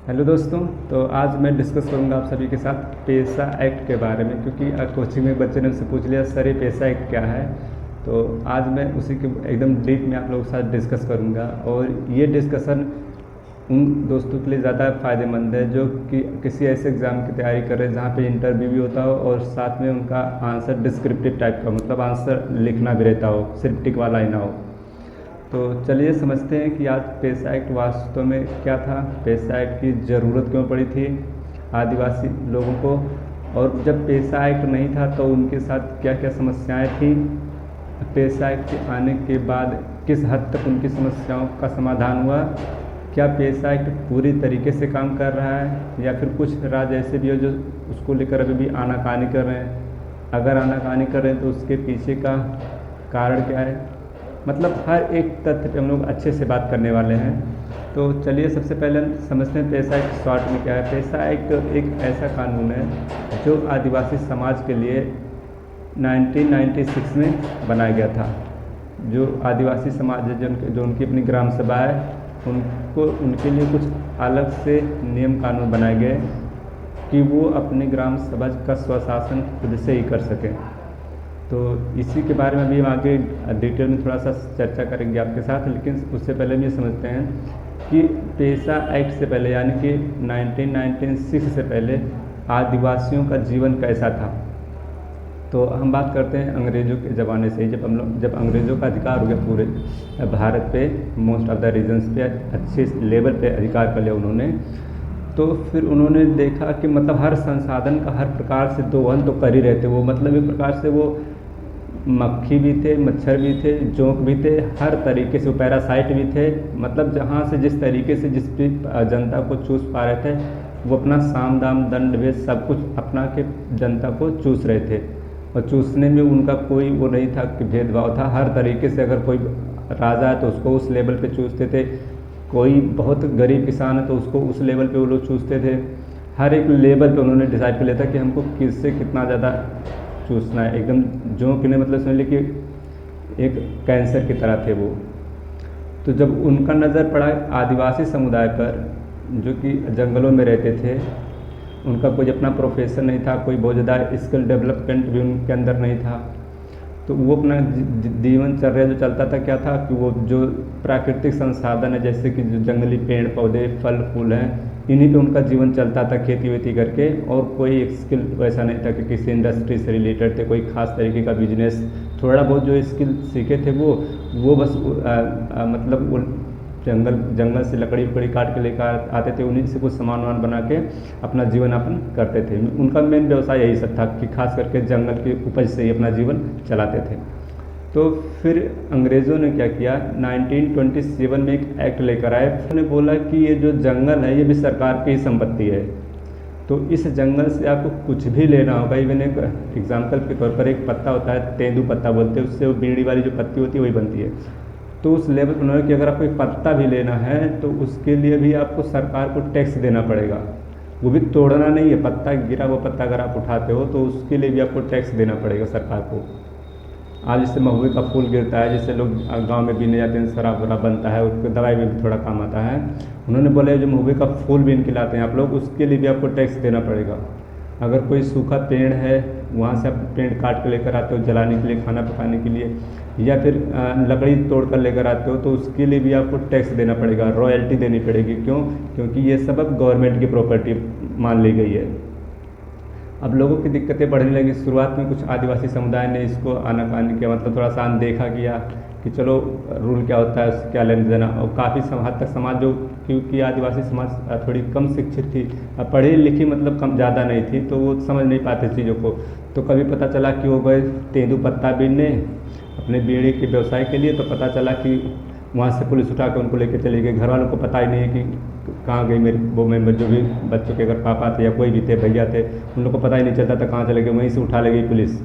Hello दोस्तों। तो आज मैं डिस्कस करूंगा आप सभी के साथ पेशा एक्ट के बारे में, क्योंकि कोचिंग में बच्चे ने मुझसे पूछ लिया सर ये पेशा एक्ट क्या है। तो आज मैं उसी के एकदम डीप में आप लोगों के साथ डिस्कस करूंगा, और ये डिस्कशन उन दोस्तों के लिए ज़्यादा फ़ायदेमंद है जो कि किसी ऐसे एग्ज़ाम की तैयारी कर रहे हैं जहाँ पे इंटरव्यू भी होता हो और साथ में उनका आंसर डिस्क्रिप्टिव टाइप का, मतलब आंसर लिखना भी रहता हो, सिर्फ टिक वाला ही ना हो। तो चलिए समझते हैं कि आज पेशा एक्ट वास्तव में क्या था, पेशा एक्ट की ज़रूरत क्यों पड़ी थी आदिवासी लोगों को, और जब पेशा एक्ट नहीं था तो उनके साथ क्या क्या समस्याएं थी। पेशा एक्ट के आने के बाद किस हद तक उनकी समस्याओं का समाधान हुआ। क्या पेशा एक्ट पूरी तरीके से काम कर रहा है या फिर कुछ राज्य ऐसे भी हो जो उसको लेकर अभी भी आनाकानी कर रहे हैं। अगर आनाकानी कर रहे हैं तो उसके पीछे का कारण क्या है। मतलब हर एक तथ्य पे हम लोग अच्छे से बात करने वाले हैं। तो चलिए सबसे पहले हम समझते हैं पेशा एक्ट शॉर्ट में क्या है। पेशा एक्ट एक ऐसा कानून है जो आदिवासी समाज के लिए 1996 में बनाया गया था। जो आदिवासी समाज है, जो उनकी अपनी ग्राम सभा है, उनको उनके लिए कुछ अलग से नियम कानून बनाए गए कि वो अपनी ग्राम सभा का स्वशासन खुद से ही कर सकें। तो इसी के बारे में भी हम आगे डिटेल में थोड़ा सा चर्चा करेंगे आपके साथ, लेकिन उससे पहले हम ये समझते हैं कि पेशा एक्ट से पहले यानी कि 1996 से पहले आदिवासियों का जीवन कैसा था। तो हम बात करते हैं अंग्रेज़ों के ज़माने से, जब अंग्रेज़ों का अधिकार हो गया पूरे भारत पे, मोस्ट ऑफ द रीजन्स पे अच्छे लेवल पे अधिकार कर लिया उन्होंने। तो फिर उन्होंने देखा कि मतलब हर संसाधन का हर प्रकार से दोहन तो कर ही रहे थे वो, मतलब एक प्रकार से वो मक्खी भी थे, मच्छर भी थे, जोंक भी थे, हर तरीके से वो पैरासाइट भी थे। मतलब जहाँ से जिस तरीके से जिस भी जनता को चूस पा रहे थे वो अपना साम दाम दंड भेद सब कुछ अपना के जनता को चूस रहे थे। और चूसने में उनका कोई वो नहीं था कि भेदभाव था। हर तरीके से अगर कोई राजा है तो उसको उस लेवल पे चूसते थे, कोई बहुत गरीब किसान है तो उसको उस लेवल पे वो लोग चूसते थे। हर एक लेवल पे उन्होंने डिसाइड कर लिया था कि हमको किससे कितना ज़्यादा चूसना है। एकदम जो कि मतलब समझ लीजिए कि एक कैंसर की तरह थे वो। तो जब उनका नज़र पड़ा आदिवासी समुदाय पर जो कि जंगलों में रहते थे, उनका कोई अपना प्रोफेशन नहीं था, कोई बहुत ज़्यादा स्किल डेवलपमेंट भी उनके अंदर नहीं था। तो वो अपना जीवन चर्या जो चलता था क्या था कि वो जो प्राकृतिक संसाधन है जैसे कि जो जंगली पेड़ पौधे फल फूल हैं, इन्हीं पे उनका जीवन चलता था खेती वेती करके। और कोई स्किल वैसा नहीं था कि किसी इंडस्ट्री से रिलेटेड थे, कोई ख़ास तरीके का बिजनेस। थोड़ा बहुत जो स्किल सीखे थे वो बस मतलब वो जंगल से लकड़ी वकड़ी काट के लेकर आते थे, उन्हीं से कुछ सामान वामान बना के अपना जीवन यापन करते थे। उनका मेन व्यवसाय यही सब था कि खास करके जंगल की उपज से ही अपना जीवन चलाते थे। तो फिर अंग्रेज़ों ने क्या किया, 1927 में एक एक्ट लेकर आए। उन्होंने बोला कि ये जो जंगल है ये भी सरकार की ही संपत्ति है, तो इस जंगल से आपको कुछ भी लेना होगा। इवन एक एग्जाम्पल के तौर पर एक पत्ता होता है, तेंदू पत्ता बोलते हैं, उससे वो बीड़ी वाली जो पत्ती होती है वही बनती है। तो उस लेवल पर उन्होंने कि अगर आपको एक पत्ता भी लेना है तो उसके लिए भी आपको सरकार को टैक्स देना पड़ेगा। वो भी तोड़ना नहीं है, पत्ता गिरा हुआ पत्ता अगर आप उठाते हो तो उसके लिए भी आपको टैक्स देना पड़ेगा सरकार को। आज जैसे महुए का फूल गिरता है, जैसे लोग गांव में बीने जाते हैं, शराब वराब बनता है, उसको दवाई में भी थोड़ा काम आता है। उन्होंने बोला जो महुए का फूल बीन के लाते हैं आप लोग, उसके लिए भी आपको टैक्स देना पड़ेगा। अगर कोई सूखा पेड़ है वहाँ से आप पेड़ काट के लेकर आते हो जलाने के लिए, खाना पकाने के लिए, या फिर लकड़ी तोड़ कर लेकर आते हो तो उसके लिए भी आपको टैक्स देना पड़ेगा, रॉयल्टी देनी पड़ेगी। क्यों? क्योंकि ये सब अब गवर्नमेंट की प्रॉपर्टी मान ली गई है। अब लोगों की दिक्कतें बढ़ने लगी। शुरुआत में कुछ आदिवासी समुदाय ने इसको आनाकानी किया, मतलब थोड़ा सा अनदेखा किया कि चलो रूल क्या होता है, क्या लेना देना। और काफ़ी हद तक समाज जो, क्योंकि आदिवासी समाज थोड़ी कम शिक्षित थी, पढ़ी लिखी मतलब कम ज़्यादा नहीं थी, तो वो समझ नहीं पाते चीज़ों को। तो कभी पता चला कि वो गए तेंदू पत्ता बीनने अपने बीड़ी के व्यवसाय के लिए, तो पता चला कि वहाँ से पुलिस उठा के उनको लेके चली गई। घर वालों को पता ही नहीं है कि कहाँ गई मेरी वो मेम्बर, जो भी बच्चों के अगर पापा थे या कोई भी थे, भैया थे, उन लोग को पता ही नहीं चलता था कहाँ चले गए, वहीं से उठा ले गई पुलिस।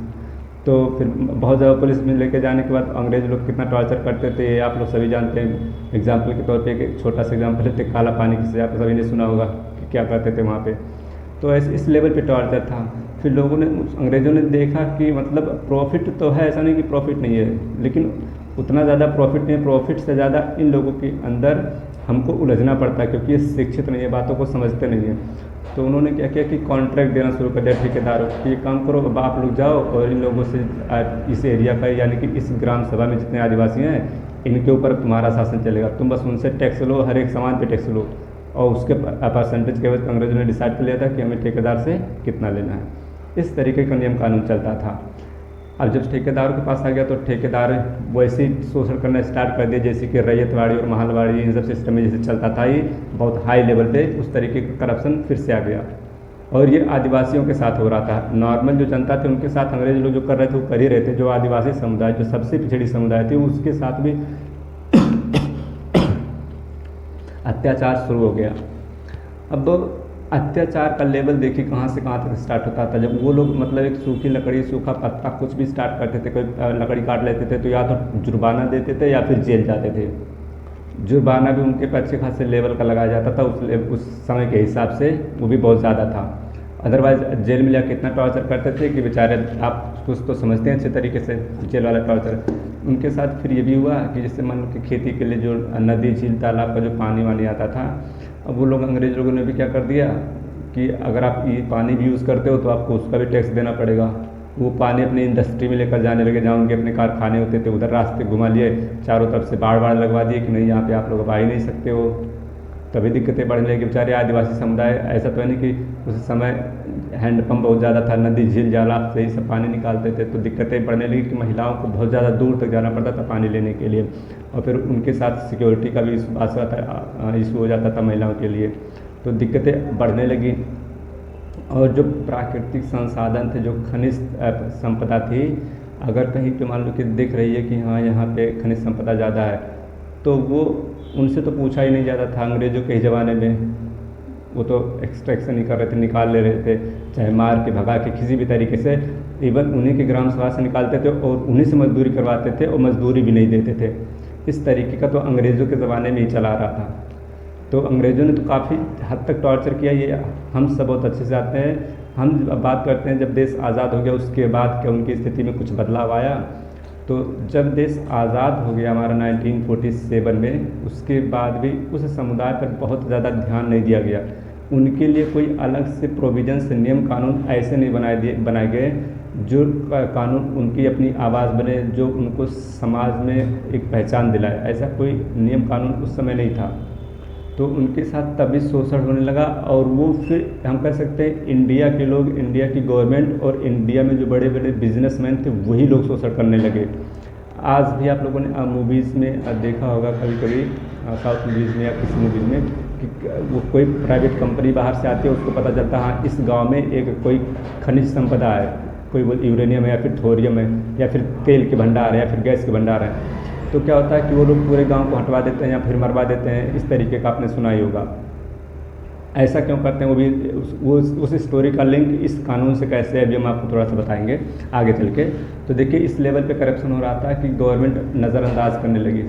तो फिर बहुत ज़्यादा पुलिस में लेके जाने के बाद अंग्रेज़ लोग कितना टॉर्चर करते थे आप लोग सभी जानते हैं। एग्जाम्पल के तौर पे एक छोटा सा एग्जाम्पल है, काला पानी की सज़ा, आप सभी ने सुना होगा कि क्या करते थे वहाँ पे। तो ऐसे इस लेवल पे टॉर्चर था। फिर लोगों ने, अंग्रेज़ों ने देखा कि मतलब प्रॉफिट तो है, ऐसा नहीं कि प्रॉफिट नहीं है, लेकिन उतना ज़्यादा प्रॉफिट नहीं है। प्रॉफिट से ज़्यादा इन लोगों के अंदर हमको उलझना पड़ता है, क्योंकि ये शिक्षित नहीं है, बातों को समझते नहीं हैं। तो उन्होंने क्या किया कि कॉन्ट्रैक्ट देना शुरू कर दिया ठेकेदारों कि ये काम करो, अब आप लोग जाओ और इन लोगों से इस एरिया का यानी कि इस ग्राम सभा में जितने आदिवासी हैं इनके ऊपर तुम्हारा शासन चलेगा, तुम बस उनसे टैक्स लो, हर एक सामान पे टैक्स लो। और उसके परसेंटेज के बाद अंग्रेजों ने डिसाइड कर लिया था कि हमें ठेकेदार से कितना लेना है। इस तरीके का नियम कानून चलता था। अब जब ठेकेदारों के पास आ गया तो ठेकेदार वैसे ही शोषण करना स्टार्ट कर दिया, जैसे कि रैयतवाड़ी और महलवाड़ी इन सब सिस्टम में जैसे चलता था, ये बहुत हाई लेवल पे उस तरीके का करप्शन फिर से आ गया। और ये आदिवासियों के साथ हो रहा था। नॉर्मल जो जनता थी उनके साथ अंग्रेज लोग जो कर रहे थे वो कर ही रहे थे। जो आदिवासी समुदाय, जो सबसे पिछड़ी समुदाय थी, उसके साथ भी अत्याचार शुरू हो गया। अब अत्याचार का लेवल देखिए कहाँ से कहाँ तक स्टार्ट होता था। जब वो लोग मतलब एक सूखी लकड़ी, सूखा पत्ता कुछ भी स्टार्ट करते थे, कोई लकड़ी काट लेते थे तो या तो जुर्माना देते थे या फिर जेल जाते थे। जुर्माना भी उनके पे अच्छे खासे लेवल का लगाया जाता था, उस समय के हिसाब से वो भी बहुत ज़्यादा था। अदरवाइज जेल में जाकर इतना टॉर्चर करते थे कि बेचारे, आप कुछ तो समझते हैं अच्छे तरीके से जेल वाला टॉर्चर। उनके साथ फिर ये भी हुआ कि जैसे मान लो कि खेती के लिए जो नदी झील तालाब का जो पानी वानी आता था, अब वो लोग अंग्रेज लोगों ने भी क्या कर दिया कि अगर आप ये पानी भी यूज़ करते हो तो आपको उसका भी टैक्स देना पड़ेगा। वो पानी अपनी इंडस्ट्री में लेकर जाने लगे, जहाँ उनके अपने कारखाने होते थे, उधर रास्ते घुमा लिए, चारों तरफ से बाड़ लगवा दिए कि नहीं यहाँ पे आप लोग अब आ ही नहीं सकते हो। तभी दिक्कतें बढ़ने लगी। बेचारे आदिवासी समुदाय, ऐसा तो है नहीं कि उस समय हैंडपम्प बहुत ज़्यादा था, नदी झील जालाब से ही सब पानी निकालते थे, तो दिक्कतें बढ़ने लगी कि महिलाओं को बहुत ज़्यादा दूर तक जाना पड़ता था पानी लेने के लिए। और फिर उनके साथ सिक्योरिटी का भी इशू हो जाता था महिलाओं के लिए, तो दिक्कतें बढ़ने लगी। और जो प्राकृतिक संसाधन थे, जो खनिज संपदा थी, अगर कहीं पे मान लो कि दिख रही है कि हाँ यहाँ पे खनिज संपदा ज़्यादा है, तो वो उनसे तो पूछा ही नहीं जाता था। अंग्रेज़ों के ज़माने में वो तो एक्सट्रैक्शन ही कर रहे थे, निकाल ले रहे थे, चाहे मार के भगा के किसी भी तरीके से। इवन उन्हीं के ग्राम सभा से निकालते थे और उन्हीं से मजदूरी करवाते थे और मजदूरी भी नहीं देते थे। इस तरीके का तो अंग्रेज़ों के ज़माने में ही चला रहा था। तो अंग्रेज़ों ने तो काफ़ी हद तक टॉर्चर किया, ये हम सब बहुत अच्छे से जानते हैं। हम अब बात करते हैं जब देश आज़ाद हो गया उसके बाद क्या उनकी स्थिति में कुछ बदलाव आया। तो जब देश आज़ाद हो गया हमारा 1947 में, उसके बाद भी उस समुदाय पर बहुत ज़्यादा ध्यान नहीं दिया गया। उनके लिए कोई अलग से प्रोविजंस, नियम कानून ऐसे नहीं बनाए गए जो कानून उनकी अपनी आवाज़ बने, जो उनको समाज में एक पहचान दिलाए। ऐसा कोई नियम कानून उस समय नहीं था। तो उनके साथ तभी शोषण होने लगा। और वो फिर हम कह सकते हैं इंडिया के लोग, इंडिया की गवर्नमेंट और इंडिया में जो बड़े बड़े बिजनेसमैन थे वही लोग शोषण करने लगे। आज भी आप लोगों ने मूवीज़ में देखा होगा कभी कभी, साउथ मूवीज़ में या किसी मूवीज़ में, कि वो कोई प्राइवेट कंपनी बाहर से आती है, उसको पता चलता है हाँ इस गांव में एक कोई खनिज संपदा है, कोई वो यूरेनियम है या फिर थोरियम है या फिर तेल के भंडार है या फिर गैस के भंडार है। तो क्या होता है कि वो लोग पूरे गांव को हटवा देते हैं या फिर मरवा देते हैं। इस तरीके का आपने सुना ही होगा। ऐसा क्यों करते हैं वो भी उस स्टोरी का लिंक इस कानून से कैसे है अभी हम आपको थोड़ा सा बताएंगे आगे चल के। तो देखिए इस लेवल पे करप्शन हो रहा था कि गवर्नमेंट नज़रअंदाज करने लगी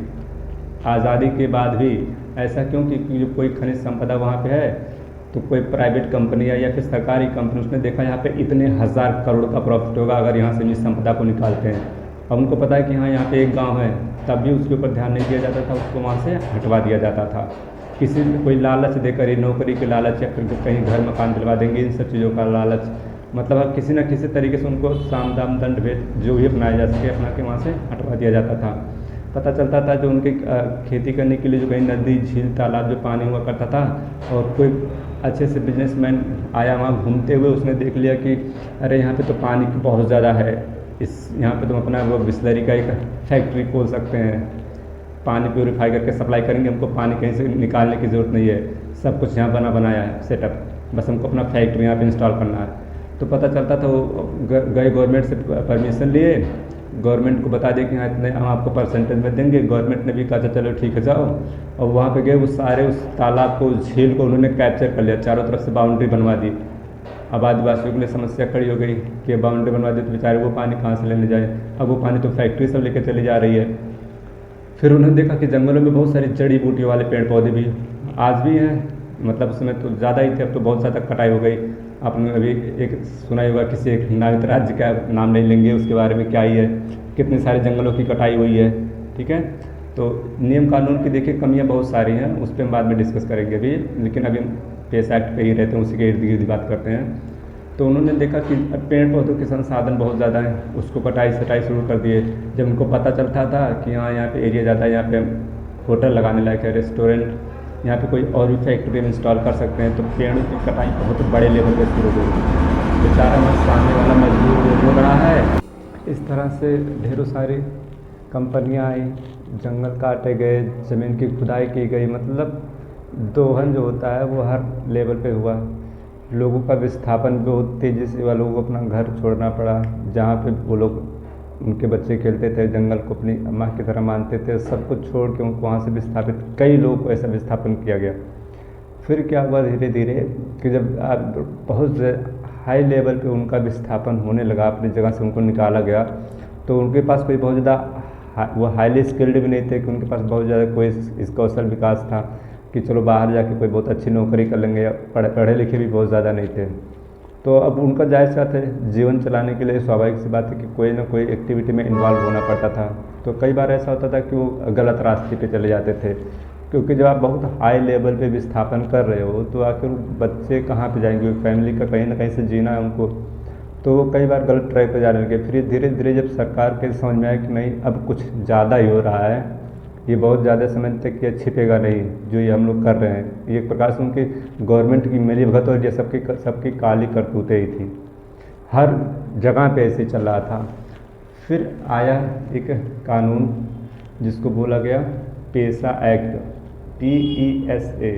आज़ादी के बाद भी। ऐसा क्यों? क्योंकि जो कोई खनिज संपदा वहाँ पे है तो कोई प्राइवेट कंपनी है या फिर सरकारी कंपनी, उसने देखा यहाँ पे इतने हज़ार करोड़ का प्रॉफिट होगा अगर यहाँ से इस संपदा को निकालते हैं। अब उनको पता है कि हाँ यहाँ पे एक गांव है, तब भी उसके ऊपर ध्यान नहीं दिया जाता था, उसको वहाँ से हटवा दिया जाता था। किसी कोई लालच देकर, नौकरी के लालच या फिर कहीं घर मकान दिलवा देंगे, इन सब चीज़ों का लालच, मतलब अब किसी न किसी तरीके से उनको साम दाम दंड भेद जो भी अपनाया जा सके अपना के वहाँ से हटवा दिया जाता था। पता चलता था जो उनके खेती करने के लिए जो कहीं नदी झील तालाब जो पानी हुआ करता था, और कोई अच्छे से बिजनेसमैन आया वहाँ घूमते हुए, उसने देख लिया कि अरे यहाँ पे तो पानी बहुत ज़्यादा है, यहाँ पे तुम अपना वो बिस्लरी का एक फैक्ट्री खोल सकते हैं, पानी प्योरीफाई करके सप्लाई करेंगे, हमको पानी कहीं से निकालने की ज़रूरत नहीं है, सब कुछ यहाँ बनाया है सेटअप, बस हमको अपना फैक्ट्री यहाँ पे इंस्टॉल करना है। तो पता चलता था वो गए गवर्नमेंट से परमिशन लिए, गवर्नमेंट को बता दिया कि हाँ इतने हम आपको परसेंटेज में देंगे। गवर्नमेंट ने भी कहा चलो ठीक है जाओ, और वहाँ पे गए, वो सारे उस तालाब को, झील को उन्होंने कैप्चर कर लिया, चारों तरफ से बाउंड्री बनवा दी। अब आदिवासियों के लिए समस्या खड़ी हो गई कि बाउंड्री बनवा दी तो बेचारे वो पानी कहाँ से लेने जाए। अब वो पानी तो फैक्ट्री सब लेकर चली जा रही है। फिर उन्होंने देखा कि जंगलों में बहुत सारी जड़ी बूटियों वाले पेड़ पौधे भी आज भी हैं, मतलब उस समय तो ज़्यादा ही थे, अब तो बहुत ज़्यादा कटाई हो गई। आपने अभी एक सुना ही होगा, किसी एक नावित राज्य का नाम नहीं लेंगे, उसके बारे में क्या ही है, कितने सारे जंगलों की कटाई हुई है, ठीक है। तो नियम कानून की देखिए कमियां बहुत सारी हैं, उस पर हम बाद में डिस्कस करेंगे अभी, लेकिन अभी हम पेस एक्ट पे ही रहते हैं, उसी के इर्द गिर्द बात करते हैं। तो उन्होंने देखा कि पेड़ पौधों के संसाधन बहुत ज़्यादा हैं, उसको कटाई सटाई शुरू कर दिए। जब उनको पता चलता था कि हाँ यहाँ पे एरिया ज़्यादा है, यहाँ पे होटल लगाने लायक है, रेस्टोरेंट, यहाँ पे कोई और भी फैक्ट्री में इंस्टॉल कर सकते हैं, तो पेड़ों की कटाई बहुत बड़े लेवल पर शुरू हो गई। बेचारा सामने वाला मजदूर हो रहा है। इस तरह से ढेरों सारी कंपनियां आई, जंगल काटे गए, ज़मीन की खुदाई की गई, मतलब दोहन जो होता है वो हर लेवल पे हुआ। लोगों का विस्थापन बहुत तेज़ी से हुआ, लोगों को अपना घर छोड़ना पड़ा। जहाँ पे वो लोग उनके बच्चे खेलते थे, जंगल को अपनी माँ की तरह मानते थे, सब कुछ छोड़ के उनको वहाँ से विस्थापित, कई लोगों को ऐसा विस्थापन किया गया। फिर क्या हुआ धीरे धीरे कि जब बहुत हाई लेवल पे उनका विस्थापन होने लगा, अपनी जगह से उनको निकाला गया, तो उनके पास कोई बहुत ज़्यादा वो हाईली स्किल्ड भी नहीं थे कि उनके पास बहुत ज़्यादा कोई इस कौशल विकास था कि चलो बाहर जाके कोई बहुत अच्छी नौकरी कर लेंगे, या पढ़े लिखे भी बहुत ज़्यादा नहीं थे। तो अब उनका जायज़ सा था, जीवन चलाने के लिए स्वाभाविक सी बात है कि कोई ना कोई एक्टिविटी में इन्वॉल्व होना पड़ता था। तो कई बार ऐसा होता था कि वो गलत रास्ते पे चले जाते थे, क्योंकि जब आप बहुत हाई लेवल पे विस्थापन कर रहे हो तो आखिर बच्चे कहाँ पे जाएंगे, फैमिली का कहीं ना कहीं से जीना है उनको, तो वो कई बार गलत ट्रैक पर जाने लगे। फिर धीरे धीरे जब सरकार के समझ में आया कि नहीं अब कुछ ज़्यादा ही हो रहा है, ये बहुत ज़्यादा समय तक ये छिपेगा नहीं जो ये हम लोग कर रहे हैं, ये एक प्रकार से उनकी गवर्नमेंट की मिलीभगत और ये सबकी काली करतूतें ही थी, हर जगह पे ऐसे चल रहा था। फिर आया एक कानून जिसको बोला गया पेसा एक्ट, PESA।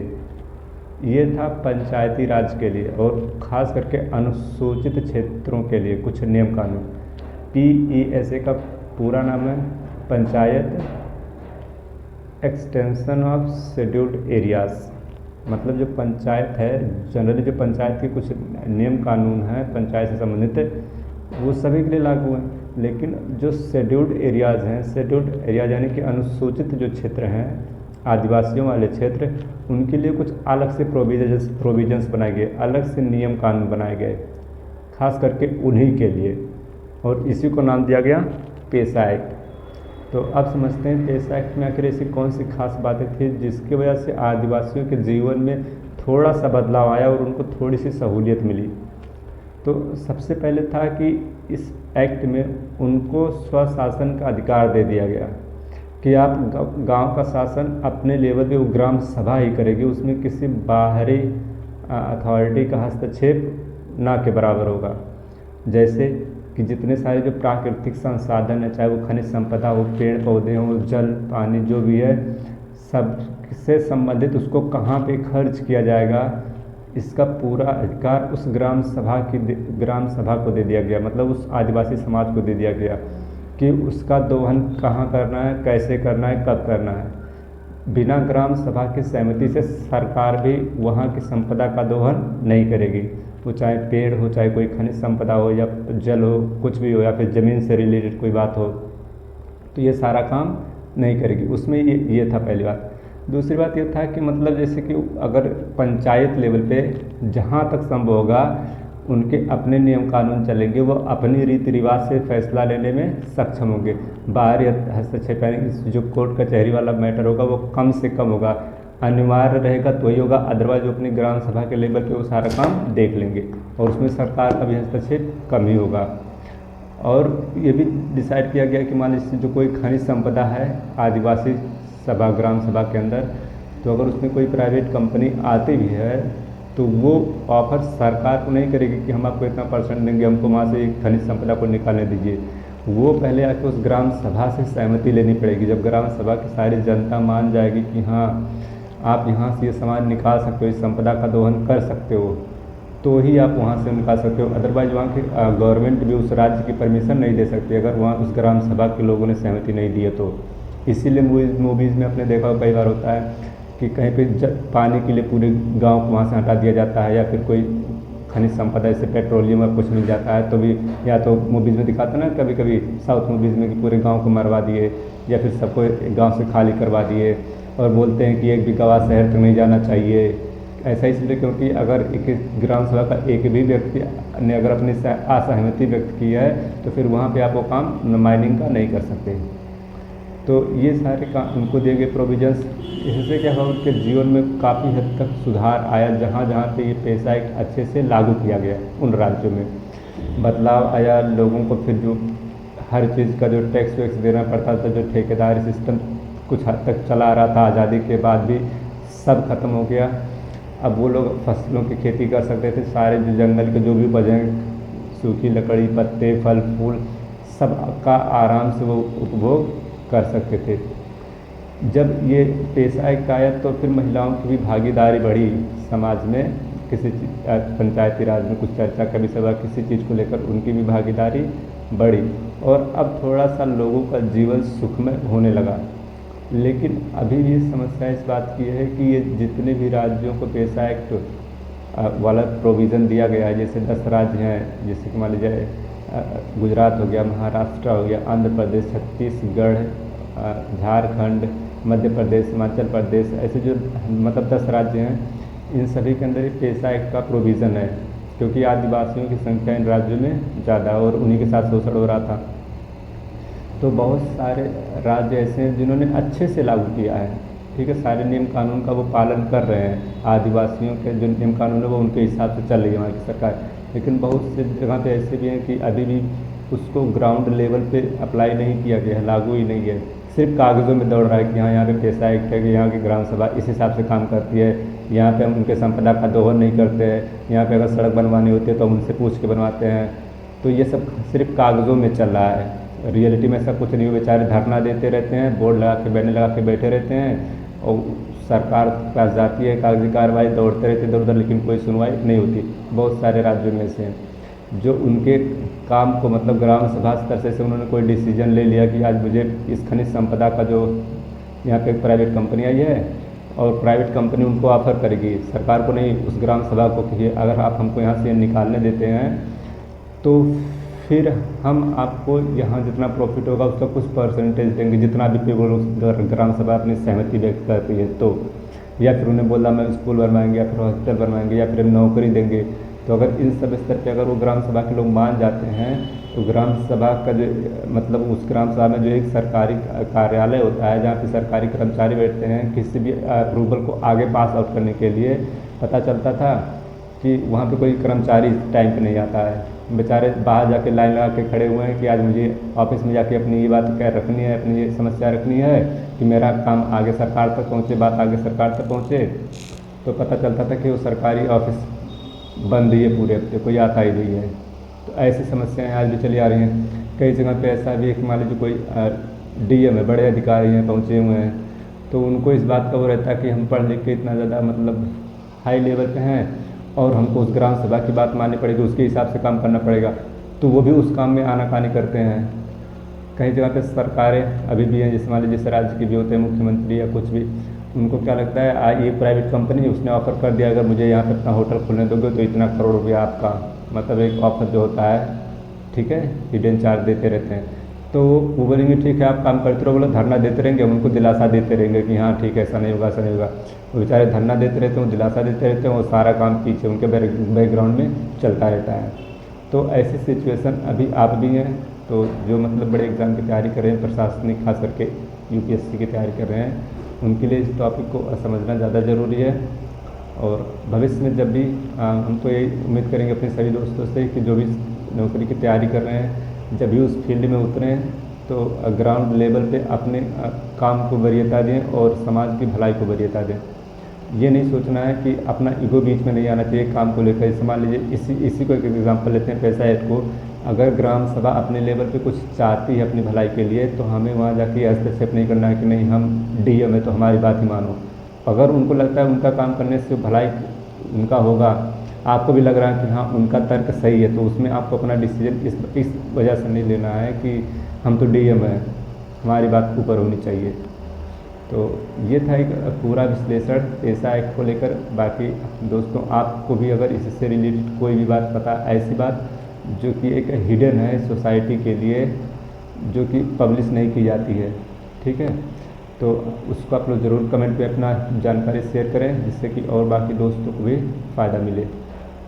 ये था पंचायती राज के लिए और ख़ास करके अनुसूचित क्षेत्रों के लिए कुछ नियम कानून। PESA का पूरा नाम है panchayat extension of scheduled areas, मतलब जो पंचायत है, जनरली जो पंचायत के कुछ नियम कानून हैं पंचायत से संबंधित वो सभी के लिए लागू हैं, लेकिन जो शेड्यूल्ड एरियाज़ हैं, शेड्यूल्ड एरियाज यानी कि अनुसूचित जो क्षेत्र हैं, आदिवासियों वाले क्षेत्र, उनके लिए कुछ अलग से प्रोविजंस बनाए गए, अलग से नियम कानून बनाए गए खास करके उन्हीं के लिए, और इसी को नाम दिया गया पेसा एक्ट। तो अब समझते हैं पेसा एक्ट में आखिर ऐसी कौन सी खास बातें थी जिसकी वजह से आदिवासियों के जीवन में थोड़ा सा बदलाव आया और उनको थोड़ी सी सहूलियत मिली। तो सबसे पहले था कि इस एक्ट में उनको स्वशासन का अधिकार दे दिया गया कि आप गांव का शासन अपने लेवल पे वो ग्राम सभा ही करेगी, उसमें किसी बाहरी अथॉरिटी का हस्तक्षेप ना के बराबर होगा। जैसे कि जितने सारे जो प्राकृतिक संसाधन है, चाहे वो खनिज संपदा हो, पेड़ पौधे हो, जल पानी जो भी है, सबसे संबंधित उसको कहाँ पे खर्च किया जाएगा, इसका पूरा अधिकार उस ग्राम सभा को दे दिया गया, मतलब उस आदिवासी समाज को दे दिया गया कि उसका दोहन कहाँ करना है, कैसे करना है, कब करना है। बिना ग्राम सभा की सहमति से सरकार भी वहाँ की संपदा का दोहन नहीं करेगी, वो चाहे पेड़ हो, चाहे कोई खनिज संपदा हो, या जल हो, कुछ भी हो, या फिर ज़मीन से रिलेटेड कोई बात हो, तो ये सारा काम नहीं करेगी। उसमें ये था पहली बात। दूसरी बात ये था कि मतलब जैसे कि अगर पंचायत लेवल पे जहाँ तक संभव होगा उनके अपने नियम कानून चलेंगे, वो अपनी रीति रिवाज से फैसला लेने में सक्षम होंगे। बाहरी हस्तक्षेप यानी जो कोर्ट कचहरी वाला मैटर होगा वो कम से कम होगा, अनिवार्य रहेगा तो ही होगा, अदरवाइज वो अपनी ग्राम सभा के लेवल पे वो सारा काम देख लेंगे और उसमें सरकार का भी हस्तक्षेप कम ही होगा। और ये भी डिसाइड किया गया कि मान लीजिए जो कोई खनिज संपदा है आदिवासी सभा ग्राम सभा के अंदर, तो अगर उसमें कोई प्राइवेट कंपनी आती भी है तो वो ऑफर सरकार को नहीं करेगी कि हम आपको इतना परसेंट देंगे, हमको वहाँ से खनिज संपदा को निकालने दीजिए। वो पहले आके उस ग्राम सभा से सहमति लेनी पड़ेगी। जब ग्राम सभा की सारी जनता मान जाएगी कि हाँ आप यहाँ से ये सामान निकाल सकते हो, इस संपदा का दोहन कर सकते हो, तो ही आप वहाँ से निकाल सकते हो। अदरवाइज वहाँ की गवर्नमेंट भी उस राज्य की परमिशन नहीं दे सकती अगर वहाँ उस ग्राम सभा के लोगों ने सहमति नहीं दी है तो। इसीलिए मूवीज़ में अपने देखा कई बार होता है कि कहीं पे पानी के लिए पूरे गांव को वहाँ से हटा दिया जाता है, या फिर कोई खनिज संपदा जैसे पेट्रोलियम और कुछ मिल जाता है तो भी, या तो मूवीज़ में दिखाते ना कभी कभी साउथ मूवीज़ में कि पूरे गांव को मरवा दिए या फिर सबको गांव से खाली करवा दिए, और बोलते हैं कि एक भी गवाह शहर तक नहीं जाना चाहिए। ऐसा इसलिए क्योंकि अगर एक ग्राम सभा का एक भी व्यक्ति ने अगर अपनी असहमति व्यक्त की है तो फिर वहाँ पे आप वो काम माइनिंग का नहीं कर सकते। तो ये सारे काम उनको दिए गए प्रोविजंस, इससे क्या हुआ उनके जीवन में काफ़ी हद तक सुधार आया। जहाँ जहाँ पे ये पैसा एक अच्छे से लागू किया गया उन राज्यों में बदलाव आया। लोगों को फिर जो हर चीज़ का जो टैक्स वैक्स देना पड़ता था, जो ठेकेदारी सिस्टम कुछ हद तक चला रहा था आज़ादी के बाद भी, सब खत्म हो गया। अब वो लोग फसलों की खेती कर सकते थे। सारे जो जंगल के जो भी उपज हैं, सूखी लकड़ी, पत्ते, फल फूल, सब का आराम से वो उपभोग कर सकते थे। जब ये पेशा एक आया तो फिर महिलाओं की भी भागीदारी बढ़ी समाज में। किसी पंचायती राज में कुछ चर्चा कभी सभा किसी चीज़ को लेकर उनकी भी भागीदारी बढ़ी और अब थोड़ा सा लोगों का जीवन सुखमय होने लगा। लेकिन अभी भी समस्या इस बात की है कि ये जितने भी राज्यों को पेशा एक्ट वाला प्रोविज़न दिया गया है, जैसे 10 राज्य हैं, जैसे कि मान लीजिए गुजरात हो गया, महाराष्ट्र हो गया, आंध्र प्रदेश, छत्तीसगढ़, झारखंड, मध्य प्रदेश, हिमाचल प्रदेश, ऐसे जो मतलब 10 राज्य हैं, इन सभी के अंदर ये पेशा एक्ट का प्रोविज़न है। क्योंकि आदिवासियों की संख्या इन राज्यों में ज़्यादा और उन्हीं के साथ शोषण हो रहा था, तो बहुत सारे राज्य ऐसे हैं जिन्होंने अच्छे से लागू किया है। ठीक है, सारे नियम कानून का वो पालन कर रहे हैं। आदिवासियों के जो नियम कानून है वो उनके हिसाब से चल रही है वहाँ की सरकार। लेकिन बहुत से जगह पे ऐसे भी हैं कि अभी भी उसको ग्राउंड लेवल पे अप्लाई नहीं किया गया है, लागू ही नहीं है। सिर्फ कागज़ों में दौड़ रहा है कि हाँ यहाँ पे पेशा एक्ट है कि यहाँ की ग्राम सभा इस हिसाब से काम करती है, यहाँ पे हम उनके संपदा का दोहन नहीं करते हैं, यहाँ पे अगर सड़क बनवानी होती है तो हम उनसे पूछ के बनवाते हैं। तो ये सब सिर्फ कागज़ों में चल रहा है, रियलिटी में ऐसा कुछ नहीं हो। बेचारे धरना देते रहते हैं, बोर्ड लगा के बैनर लगा के बैठे रहते हैं और सरकार के पास जाती है कागजी कार्रवाई, दौड़ते रहते इधर उधर, लेकिन कोई सुनवाई नहीं होती। बहुत सारे राज्यों में ऐसे हैं जो उनके काम को मतलब ग्राम सभा स्तर से उन्होंने कोई डिसीजन ले लिया कि आज मुझे इस खनिज संपदा का जो यहाँ पे एक प्राइवेट कंपनी आई है और प्राइवेट कंपनी उनको ऑफर करेगी, सरकार को नहीं, उस ग्राम सभा को कि अगर आप हमको यहाँ से निकालने देते हैं तो फिर हम आपको यहाँ जितना प्रॉफिट होगा उसका कुछ परसेंटेज देंगे, जितना भी पेपर ग्राम सभा अपनी सहमति व्यक्त करती है तो। या फिर उन्हें बोला मैं स्कूल बनवाएंगे या फिर हॉस्पिटल बनवाएंगे या फिर नौकरी देंगे। तो अगर इन सब स्तर पे अगर वो ग्राम सभा के लोग मान जाते हैं तो ग्राम सभा का जो मतलब उस ग्राम सभा में जो एक सरकारी कार्यालय होता है जहाँ पे सरकारी कर्मचारी बैठते हैं, किसी भी अप्रूवल को आगे पास आउट करने के लिए पता चलता था कि वहाँ पे कोई कर्मचारी टाइम पे नहीं आता है। बेचारे बाहर जाके लाइन लगा के खड़े हुए हैं कि आज मुझे ऑफिस में जाके अपनी ये बात कह रखनी है, अपनी ये समस्या रखनी है कि मेरा काम आगे सरकार तक पहुँचे, बात आगे सरकार तक पहुँचे। तो पता चलता था कि वो सरकारी ऑफिस बंद ही है, पूरे हफ्ते कोई आता ही नहीं है। तो ऐसी समस्याएं आज भी चली आ रही हैं। कई जगह पे ऐसा भी एक मान लीजिए कोई डीएम है, बड़े अधिकारी हैं, पहुँचे हुए हैं, तो उनको इस बात का वो रहता है कि हम पढ़ लिख के इतना ज़्यादा मतलब हाई लेवल पे हैं और हमको उस ग्राम सभा की बात माननी पड़ेगी, उसके हिसाब से काम करना पड़ेगा, तो वो भी उस काम में आनाकानी करते हैं। कई जगह पे सरकारें अभी भी हैं, जैसे मान लीजिए जिस राज्य के भी होते हैं मुख्यमंत्री या कुछ भी, उनको क्या लगता है ये प्राइवेट कंपनी उसने ऑफ़र कर दिया अगर मुझे यहाँ पे अपना होटल खोलने दोगे तो इतना करोड़ रुपया आपका, मतलब एक ऑफ़र जो होता है, ठीक है, हिडन चार्ज देते रहते हैं। तो वो बोलेंगे ठीक है आप काम करते रहो, बोले धरना देते रहेंगे, हम उनको दिलासा देते रहेंगे कि हाँ ठीक है ऐसा नहीं होगा ऐसा नहीं होगा। वो बेचारे धरना देते रहते हैं, दिलासा देते रहते हैं, वो सारा काम पीछे उनके बैकग्राउंड में चलता रहता है। तो ऐसी सिचुएशन अभी आप भी हैं, तो जो मतलब बड़े एग्ज़ाम की तैयारी कर रहे हैं, प्रशासनिक खास करके यूपीएससी की तैयारी कर रहे हैं, उनके लिए इस टॉपिक को समझना ज़्यादा ज़रूरी है। और भविष्य में जब भी हम तो यही उम्मीद करेंगे अपने सभी दोस्तों से कि जो भी नौकरी की तैयारी कर रहे हैं, जब भी उस फील्ड में उतरें तो ग्राउंड लेवल पे अपने काम को वरीयता दें और समाज की भलाई को वरीयता दें। ये नहीं सोचना है कि अपना ईगो बीच में नहीं आना चाहिए काम को लेकर। जैसे मान लीजिए इसी को एक एग्जांपल लेते हैं, पैसा एक्ट को, अगर ग्राम सभा अपने लेवल पे कुछ चाहती है अपनी भलाई के लिए तो हमें वहाँ जाके हस्तक्षेप नहीं करना है कि नहीं हम डीएम है तो हमारी बात ही मानो। अगर उनको लगता है उनका काम करने से भलाई उनका होगा, आपको भी लग रहा है कि हाँ उनका तर्क सही है, तो उसमें आपको अपना डिसीजन इस वजह से नहीं लेना है कि हम तो डीएम हैं, हमारी बात ऊपर होनी चाहिए। तो ये था एक पूरा विश्लेषण पेशा एक्ट को लेकर। बाकी दोस्तों आपको भी अगर इससे रिलेटेड कोई भी बात पता, ऐसी बात जो कि एक हिडन है सोसाइटी के लिए, जो कि पब्लिश नहीं की जाती है, ठीक है, तो उसको आप लोग ज़रूर कमेंट पे अपना जानकारी शेयर करें जिससे कि और बाकी दोस्तों को भी फ़ायदा मिले।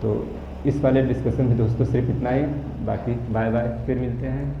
तो इस वाले डिस्कशन में दोस्तों सिर्फ इतना ही, बाकी बाय बाय, फिर मिलते हैं।